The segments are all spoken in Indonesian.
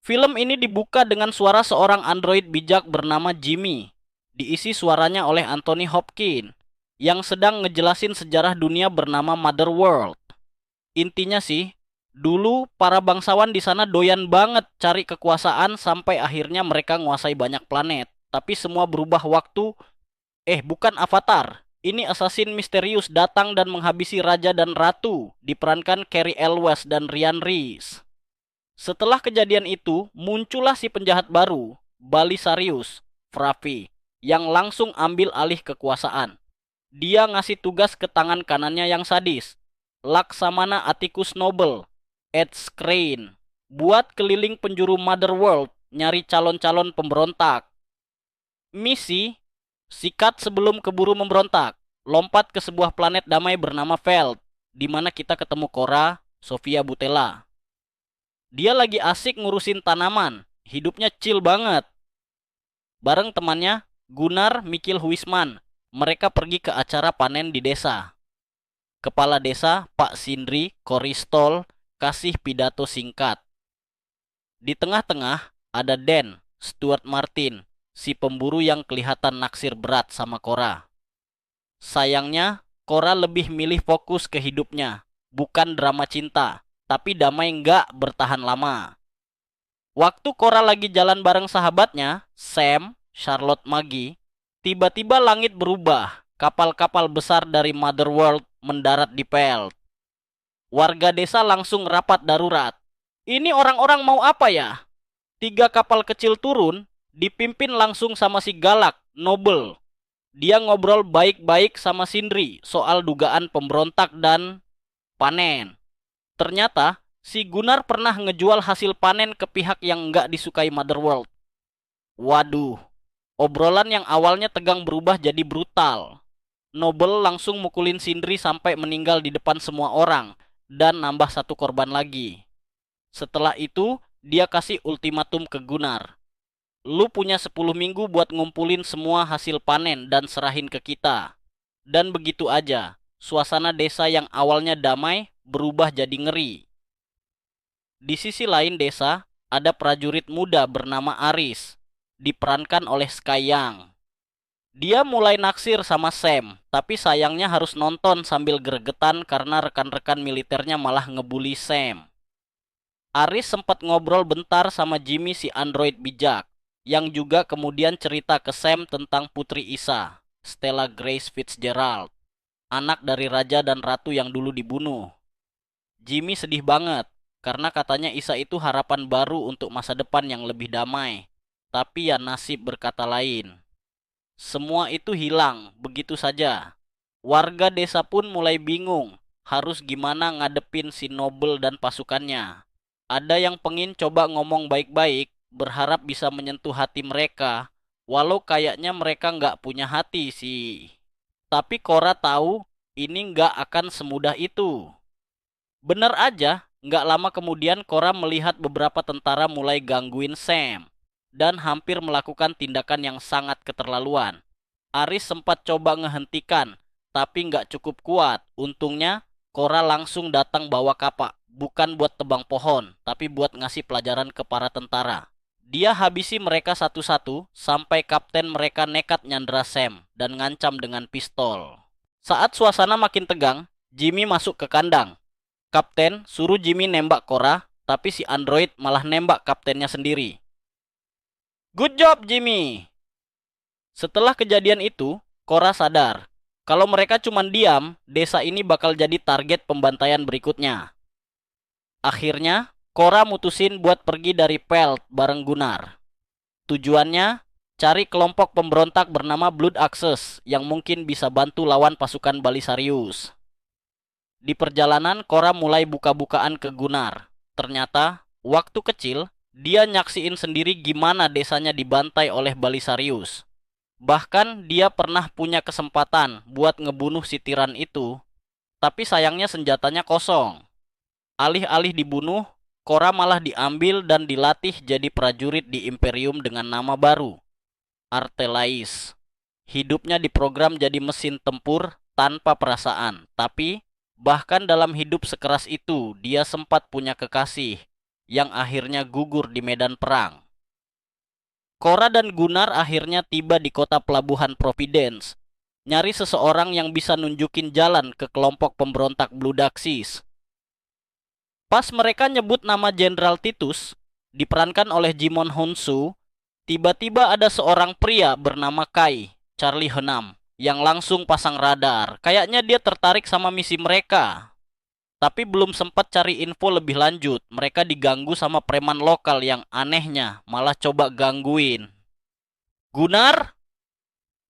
Film ini dibuka dengan suara seorang android bijak bernama Jimmy, diisi suaranya oleh Anthony Hopkins, yang sedang ngejelasin sejarah dunia bernama Mother World. Intinya sih, dulu para bangsawan di sana doyan banget cari kekuasaan sampai akhirnya mereka nguasai banyak planet. Tapi semua berubah waktu. Bukan Avatar. Ini assassin misterius datang dan menghabisi raja dan ratu, diperankan Cary Elwes dan Ryan Reese. Setelah kejadian itu, muncullah si penjahat baru, Balisarius Fravi, yang langsung ambil alih kekuasaan. Dia ngasih tugas ke tangan kanannya yang sadis, Laksamana Atticus Noble, Ed Skrein, buat keliling penjuru Mother World nyari calon-calon pemberontak. Misi, sikat sebelum keburu memberontak, lompat ke sebuah planet damai bernama Veld, di mana kita ketemu Cora Sofia Boutella. Dia lagi asik ngurusin tanaman, hidupnya chill banget. Bareng temannya, Gunnar Mikil Huisman, mereka pergi ke acara panen di desa. Kepala desa, Pak Sindri Koristol, kasih pidato singkat. Di tengah-tengah, ada Dan, Stuart Martin, si pemburu yang kelihatan naksir berat sama Cora. Sayangnya, Cora lebih milih fokus ke hidupnya, bukan drama cinta, tapi damai nggak bertahan lama. Waktu Cora lagi jalan bareng sahabatnya, Sam, Charlotte Maggie, tiba-tiba langit berubah. Kapal-kapal besar dari Mother World mendarat di Pelt. Warga desa langsung rapat darurat. Ini orang-orang mau apa ya? 3 kapal kecil turun, dipimpin langsung sama si galak, Noble. Dia ngobrol baik-baik sama Sindri soal dugaan pemberontak dan panen. Ternyata, si Gunnar pernah ngejual hasil panen ke pihak yang nggak disukai Mother World. Waduh, obrolan yang awalnya tegang berubah jadi brutal. Noble langsung mukulin Sindri sampai meninggal di depan semua orang dan nambah 1 korban lagi. Setelah itu, dia kasih ultimatum ke Gunnar. Lu punya 10 minggu buat ngumpulin semua hasil panen dan serahin ke kita. Dan begitu aja, suasana desa yang awalnya damai berubah jadi ngeri. Di sisi lain desa, ada prajurit muda bernama Aris, diperankan oleh Sky Young. Dia mulai naksir sama Sam, tapi sayangnya harus nonton sambil gregetan karena rekan-rekan militernya malah ngebully Sam. Aris sempat ngobrol bentar sama Jimmy si android bijak, yang juga kemudian cerita ke Sam tentang Putri Isa, Stella Grace Fitzgerald, anak dari raja dan ratu yang dulu dibunuh. Jimmy sedih banget, karena katanya Isa itu harapan baru untuk masa depan yang lebih damai. Tapi ya nasib berkata lain. Semua itu hilang begitu saja. Warga desa pun mulai bingung harus gimana ngadepin si Noble dan pasukannya. Ada yang pengin coba ngomong baik-baik, berharap bisa menyentuh hati mereka, walau kayaknya mereka nggak punya hati sih. Tapi Cora tahu ini nggak akan semudah itu. Bener aja, nggak lama kemudian Cora melihat beberapa tentara mulai gangguin Sam dan hampir melakukan tindakan yang sangat keterlaluan. Aris sempat coba ngehentikan, tapi nggak cukup kuat. Untungnya, Cora langsung datang bawa kapak. Bukan buat tebang pohon, tapi buat ngasih pelajaran ke para tentara. Dia habisi mereka satu-satu, sampai kapten mereka nekat nyandra Sam dan ngancam dengan pistol. Saat suasana makin tegang, Jimmy masuk ke kandang. Kapten suruh Jimmy nembak Cora, tapi si android malah nembak kaptennya sendiri. Good job, Jimmy! Setelah kejadian itu, Cora sadar kalau mereka cuma diam, desa ini bakal jadi target pembantaian berikutnya. Akhirnya, Cora mutusin buat pergi dari Pelt bareng Gunnar. Tujuannya, cari kelompok pemberontak bernama Blood Axis yang mungkin bisa bantu lawan pasukan Balisarius. Di perjalanan, Cora mulai buka-bukaan ke Gunnar. Ternyata, waktu kecil, dia nyaksiin sendiri gimana desanya dibantai oleh Balisarius. Bahkan dia pernah punya kesempatan buat ngebunuh si tiran itu, tapi sayangnya senjatanya kosong. Alih-alih dibunuh, Cora malah diambil dan dilatih jadi prajurit di Imperium dengan nama baru, Artelais. Hidupnya diprogram jadi mesin tempur tanpa perasaan, tapi bahkan dalam hidup sekeras itu, dia sempat punya kekasih, yang akhirnya gugur di medan perang. Cora dan Gunnar akhirnya tiba di kota pelabuhan Providence, nyari seseorang yang bisa nunjukin jalan ke kelompok pemberontak Blue Daxis. Pas mereka nyebut nama Jenderal Titus, diperankan oleh Jimon Hounsou, tiba-tiba ada seorang pria bernama Kai, Charlie Hunnam, yang langsung pasang radar. Kayaknya dia tertarik sama misi mereka. Tapi belum sempat cari info lebih lanjut, mereka diganggu sama preman lokal yang anehnya malah coba gangguin Gunnar.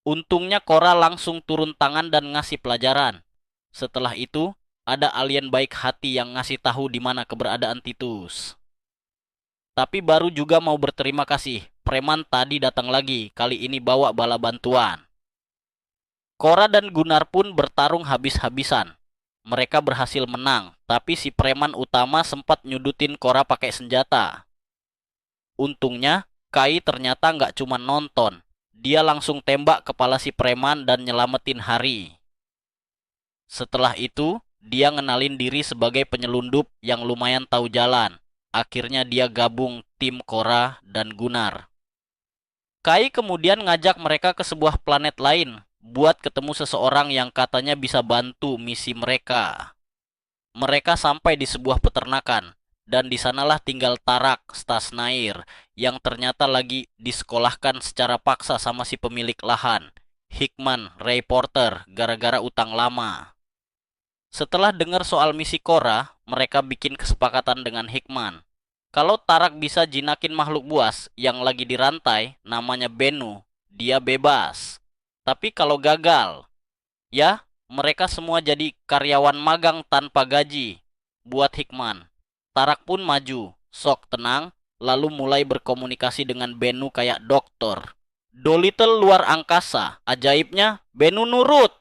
Untungnya Cora langsung turun tangan dan ngasih pelajaran. Setelah itu, ada alien baik hati yang ngasih tahu di mana keberadaan Titus. Tapi baru juga mau berterima kasih, preman tadi datang lagi, kali ini bawa bala bantuan. Cora dan Gunnar pun bertarung habis-habisan. Mereka berhasil menang, tapi si preman utama sempat nyudutin Cora pakai senjata. Untungnya, Kai ternyata nggak cuma nonton. Dia langsung tembak kepala si preman dan nyelamatin Hari. Setelah itu, dia ngenalin diri sebagai penyelundup yang lumayan tahu jalan. Akhirnya dia gabung tim Cora dan Gunnar. Kai kemudian ngajak mereka ke sebuah planet lain buat ketemu seseorang yang katanya bisa bantu misi mereka. Mereka sampai di sebuah peternakan, dan di sanalah tinggal Tarak Stasnair yang ternyata lagi disekolahkan secara paksa sama si pemilik lahan, Hickman Ray Porter, gara-gara utang lama. Setelah dengar soal misi Cora, mereka bikin kesepakatan dengan Hickman. Kalau Tarak bisa jinakin makhluk buas yang lagi dirantai, namanya Bennu, dia bebas. Tapi kalau gagal, ya mereka semua jadi karyawan magang tanpa gaji. Buat Hickman, Tarak pun maju, sok tenang, lalu mulai berkomunikasi dengan Bennu kayak dokter. Dolittle luar angkasa, ajaibnya Bennu nurut.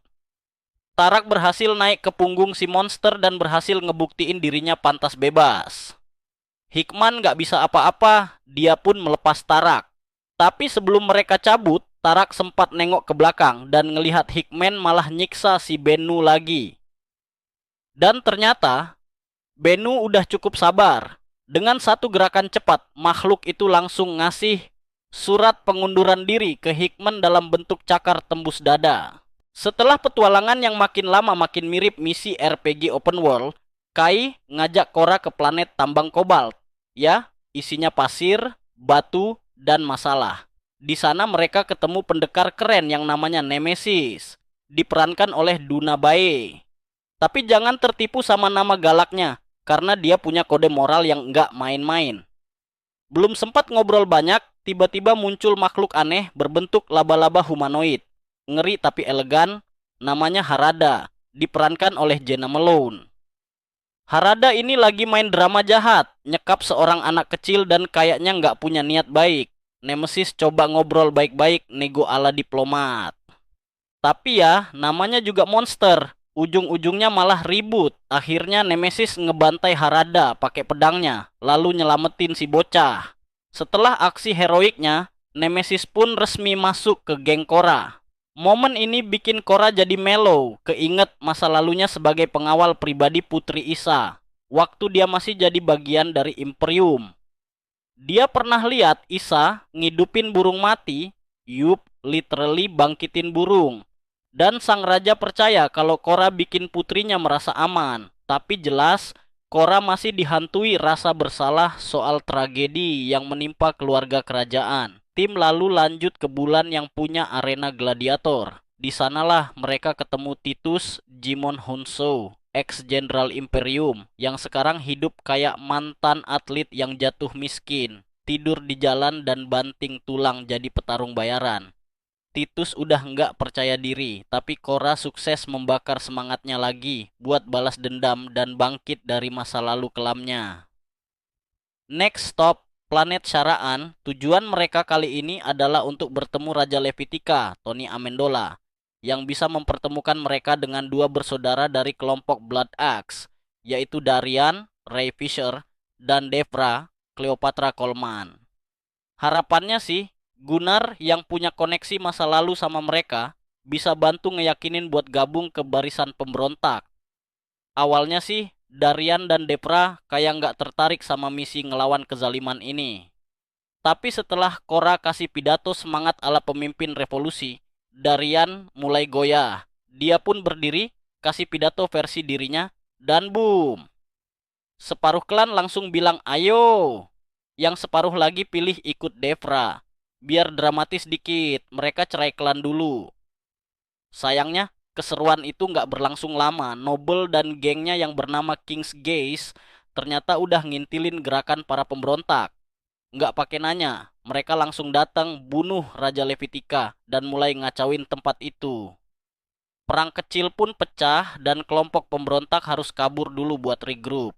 Tarak berhasil naik ke punggung si monster dan berhasil ngebuktiin dirinya pantas bebas. Hickman gak bisa apa-apa, dia pun melepas Tarak. Tapi sebelum mereka cabut, Tarak sempat nengok ke belakang dan ngelihat Hickman malah nyiksa si Bennu lagi. Dan ternyata, Bennu udah cukup sabar. Dengan satu gerakan cepat, makhluk itu langsung ngasih surat pengunduran diri ke Hickman dalam bentuk cakar tembus dada. Setelah petualangan yang makin lama makin mirip misi RPG open world, Kai ngajak Cora ke planet tambang kobalt. Ya, isinya pasir, batu, dan masalah. Di sana mereka ketemu pendekar keren yang namanya Nemesis, diperankan oleh Duna Bae. Tapi jangan tertipu sama nama galaknya, karena dia punya kode moral yang nggak main-main. Belum sempat ngobrol banyak, tiba-tiba muncul makhluk aneh berbentuk laba-laba humanoid. Ngeri tapi elegan, namanya Harada, diperankan oleh Jenna Malone. Harada ini lagi main drama jahat, nyekap seorang anak kecil dan kayaknya nggak punya niat baik. Nemesis coba ngobrol baik-baik, nego ala diplomat. Tapi ya, namanya juga monster. Ujung-ujungnya malah ribut. Akhirnya Nemesis ngebantai Harada pakai pedangnya, lalu nyelamatin si bocah. Setelah aksi heroiknya, Nemesis pun resmi masuk ke geng Cora. Momen ini bikin Cora jadi mellow, keinget masa lalunya sebagai pengawal pribadi Putri Isa, waktu dia masih jadi bagian dari Imperium. Dia pernah lihat Isa ngidupin burung mati, yup, literally bangkitin burung. Dan sang raja percaya kalau Cora bikin putrinya merasa aman. Tapi jelas, Cora masih dihantui rasa bersalah soal tragedi yang menimpa keluarga kerajaan. Tim lalu lanjut ke bulan yang punya arena gladiator. Di sanalah mereka ketemu Titus Jimon Hounsou, ex-jenderal Imperium, yang sekarang hidup kayak mantan atlet yang jatuh miskin, tidur di jalan dan banting tulang jadi petarung bayaran. Titus udah nggak percaya diri, tapi Cora sukses membakar semangatnya lagi buat balas dendam dan bangkit dari masa lalu kelamnya. Next stop, planet Syaraan. Tujuan mereka kali ini adalah untuk bertemu Raja Levitika, Tony Amendola, yang bisa mempertemukan mereka dengan dua bersaudara dari kelompok Blood Axe, yaitu Darian, Ray Fisher, dan Devra, Cleopatra Coleman. Harapannya sih, Gunnar yang punya koneksi masa lalu sama mereka bisa bantu ngeyakinin buat gabung ke barisan pemberontak. Awalnya sih, Darian dan Depra kayak nggak tertarik sama misi ngelawan kezaliman ini. Tapi setelah Korra kasih pidato semangat ala pemimpin revolusi, Darian mulai goyah. Dia pun berdiri, kasih pidato versi dirinya, dan boom. Separuh klan langsung bilang ayo. Yang separuh lagi pilih ikut Depra. Biar dramatis dikit, mereka cerai klan dulu. Sayangnya, keseruan itu nggak berlangsung lama. Noble dan gengnya yang bernama King's Gaze ternyata udah ngintilin gerakan para pemberontak. Nggak pakai nanya, mereka langsung datang bunuh Raja Levitika dan mulai ngacauin tempat itu. Perang kecil pun pecah dan kelompok pemberontak harus kabur dulu buat regroup.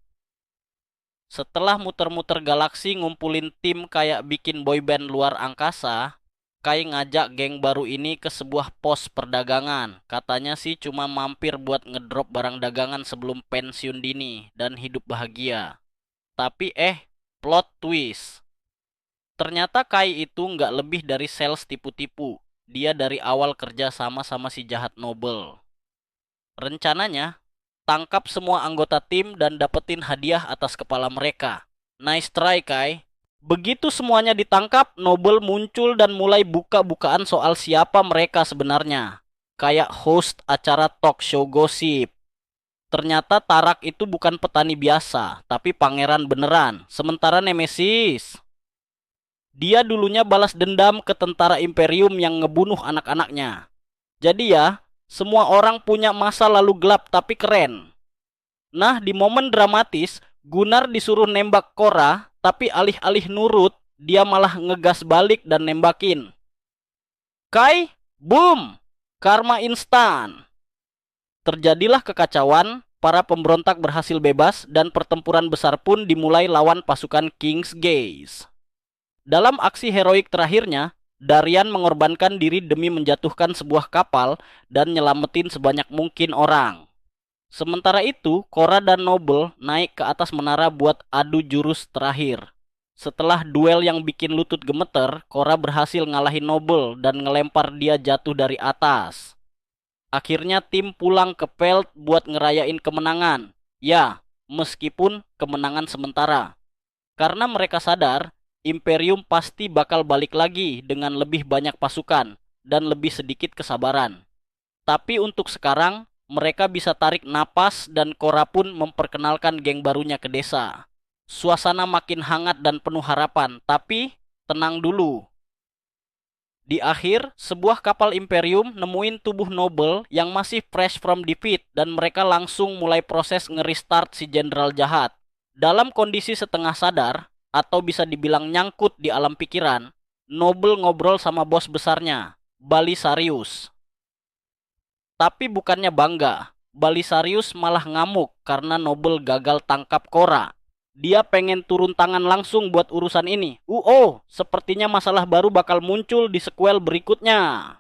Setelah muter-muter galaksi ngumpulin tim kayak bikin boyband luar angkasa, Kai ngajak geng baru ini ke sebuah pos perdagangan. Katanya sih cuma mampir buat ngedrop barang dagangan sebelum pensiun dini dan hidup bahagia. Tapi plot twist. Ternyata Kai itu nggak lebih dari sales tipu-tipu. Dia dari awal kerja sama si jahat Noble. Rencananya, tangkap semua anggota tim dan dapetin hadiah atas kepala mereka. Nice try, Kai. Begitu semuanya ditangkap, Noble muncul dan mulai buka-bukaan soal siapa mereka sebenarnya. Kayak host acara talk show gosip. Ternyata Tarak itu bukan petani biasa, tapi pangeran beneran. Sementara Nemesis, dia dulunya balas dendam ke tentara Imperium yang ngebunuh anak-anaknya. Jadi ya, semua orang punya masa lalu gelap tapi keren. Nah, di momen dramatis, Gunnar disuruh nembak Korra, tapi alih-alih nurut, dia malah ngegas balik dan nembakin. Kai, boom! Karma instan. Terjadilah kekacauan, para pemberontak berhasil bebas, dan pertempuran besar pun dimulai lawan pasukan King's Gaze. Dalam aksi heroik terakhirnya, Darian mengorbankan diri demi menjatuhkan sebuah kapal dan nyelamatin sebanyak mungkin orang. Sementara itu, Korra dan Noble naik ke atas menara buat adu jurus terakhir. Setelah duel yang bikin lutut gemeter, Korra berhasil ngalahin Noble dan ngelempar dia jatuh dari atas. Akhirnya tim pulang ke Pelt buat ngerayain kemenangan. Ya, meskipun kemenangan sementara. Karena mereka sadar, Imperium pasti bakal balik lagi dengan lebih banyak pasukan dan lebih sedikit kesabaran. Tapi untuk sekarang, mereka bisa tarik napas dan Korra pun memperkenalkan geng barunya ke desa. Suasana makin hangat dan penuh harapan, tapi tenang dulu. Di akhir, sebuah kapal Imperium nemuin tubuh Noble yang masih fresh from defeat dan mereka langsung mulai proses nge-restart si jenderal jahat. Dalam kondisi setengah sadar, atau bisa dibilang nyangkut di alam pikiran, Noble ngobrol sama bos besarnya, Balisarius. Tapi bukannya bangga, Balisarius malah ngamuk karena Noble gagal tangkap Korra. Dia pengen turun tangan langsung buat urusan ini. Sepertinya masalah baru bakal muncul di sequel berikutnya.